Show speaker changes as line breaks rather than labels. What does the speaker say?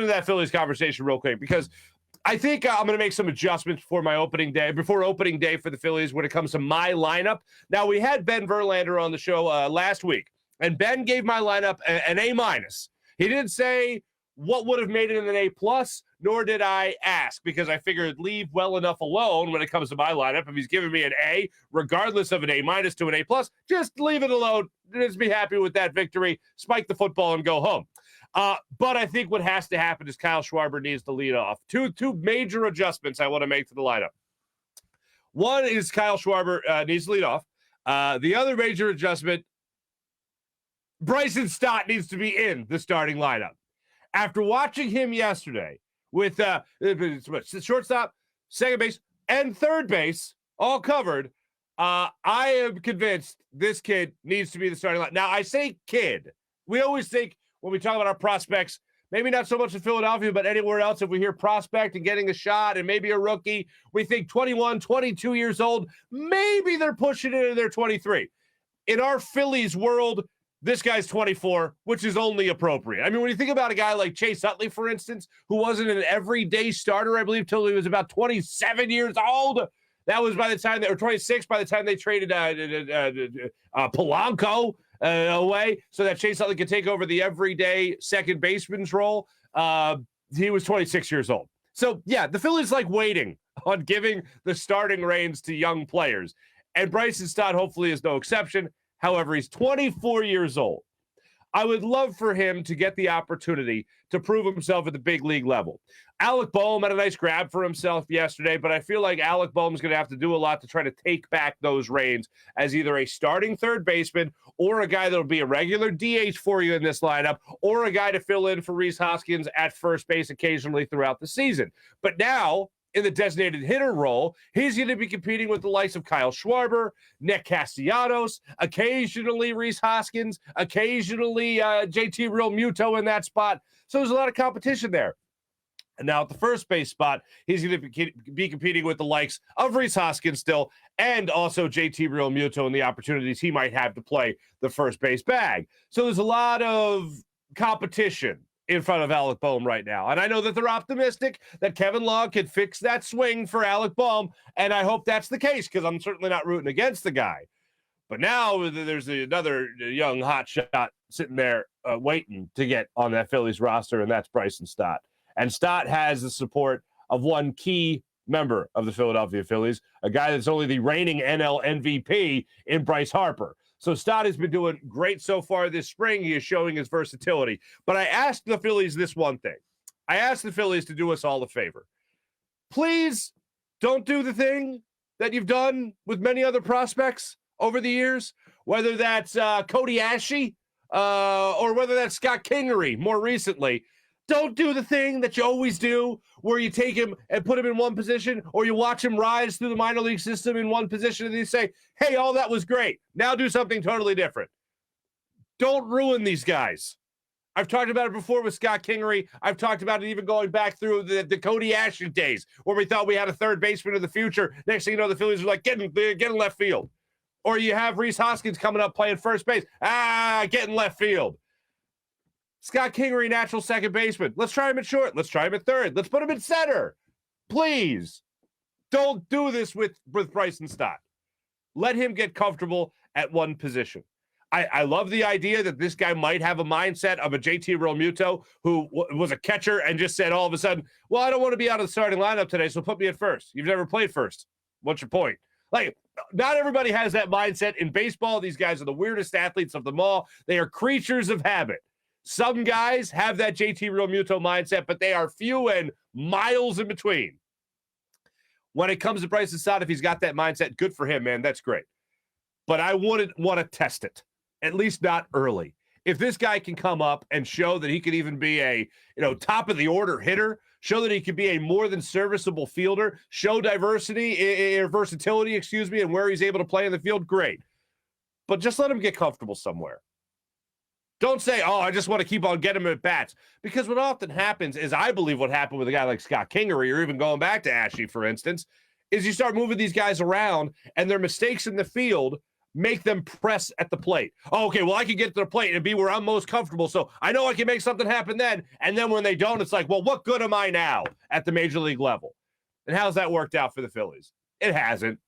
into that Phillies conversation real quick because I think I'm going to make some adjustments before opening day for the Phillies when it comes to my lineup. Now, we had Ben Verlander on the show last week, and Ben gave my lineup an A-. He didn't say what would have made it an A+, nor did I ask, because I figured leave well enough alone when it comes to my lineup. If he's giving me an A, regardless of an A- to an A+, just leave it alone. Just be happy with that victory, spike the football, and go home. But I think what has to happen is Kyle Schwarber needs to lead off. Two major adjustments I want to make to the lineup. One is Kyle Schwarber needs to lead off. The other major adjustment, Bryson Stott needs to be in the starting lineup. After watching him yesterday with shortstop, second base, and third base all covered, I am convinced this kid needs to be the starting lineup. Now, I say kid. We always think, when we talk about our prospects, maybe not so much in Philadelphia, but anywhere else, if we hear prospect and getting a shot and maybe a rookie, we think 21, 22 years old, maybe they're pushing into their 23. In our Phillies world, this guy's 24, which is only appropriate. I mean, when you think about a guy like Chase Utley, for instance, who wasn't an everyday starter, I believe, till he was about 27 years old. That was by the time or 26 by the time they traded Polanco away so that Chase Utley could take over the everyday second baseman's role. He was 26 years old. So, yeah, the Phillies like waiting on giving the starting reins to young players. And Bryson Stott hopefully is no exception. However, he's 24 years old. I would love for him to get the opportunity to prove himself at the big league level. Alec Bohm had a nice grab for himself yesterday, but I feel like Alec Bohm's going to have to do a lot to try to take back those reins as either a starting third baseman or a guy that will be a regular DH for you in this lineup or a guy to fill in for Rhys Hoskins at first base occasionally throughout the season. But now, in the designated hitter role, he's going to be competing with the likes of Kyle Schwarber, Nick Castellanos, occasionally Rhys Hoskins, occasionally JT Realmuto in that spot. So there's a lot of competition there. And now at the first base spot, he's going to be competing with the likes of Rhys Hoskins still, and also JT Realmuto and the opportunities he might have to play the first base bag. So there's a lot of competition in front of Alec Bohm right now. And I know that they're optimistic that Kevin Long can fix that swing for Alec Bohm, and I hope that's the case because I'm certainly not rooting against the guy. But now there's another young hot shot sitting there waiting to get on that Phillies roster, and that's Bryson Stott. And Stott has the support of one key member of the Philadelphia Phillies, a guy that's only the reigning NL MVP in Bryce Harper. So Stott has been doing great so far this spring. He is showing his versatility. But I asked the Phillies this one thing. I asked the Phillies to do us all a favor. Please don't do the thing that you've done with many other prospects over the years, whether that's Cody Ashley or whether that's Scott Kingery more recently. Don't do the thing that you always do where you take him and put him in one position or you watch him rise through the minor league system in one position and you say, hey, all that was great. Now do something totally different. Don't ruin these guys. I've talked about it before with Scott Kingery. I've talked about it even going back through the Cody Ashley days where we thought we had a third baseman of the future. Next thing you know, the Phillies were like, get in left field. Or you have Rhys Hoskins coming up playing first base. Get in left field. Scott Kingery, natural second baseman. Let's try him at short. Let's try him at third. Let's put him at center. Please don't do this with Bryson Stott. Let him get comfortable at one position. I love the idea that this guy might have a mindset of a JT Realmuto who was a catcher and just said all of a sudden, well, I don't want to be out of the starting lineup today, so put me at first. You've never played first. What's your point? Like, not everybody has that mindset in baseball. These guys are the weirdest athletes of them all. They are creatures of habit. Some guys have that JT Realmuto mindset, but they are few and miles in between. When it comes to Bryson Stott, if he's got that mindset, good for him, man. That's great. But I wouldn't want to test it, at least not early. If this guy can come up and show that he could even be a top of the order hitter, show that he could be a more than serviceable fielder, show versatility, and where he's able to play in the field, great. But just let him get comfortable somewhere. Don't say, I just want to keep on getting him at bats. Because what often happens is, I believe what happened with a guy like Scott Kingery, or even going back to Ashley, for instance, is you start moving these guys around and their mistakes in the field make them press at the plate. Oh, okay, well, I can get to the plate and be where I'm most comfortable, so I know I can make something happen then. And then when they don't, it's like, well, what good am I now at the major league level? And how's that worked out for the Phillies? It hasn't.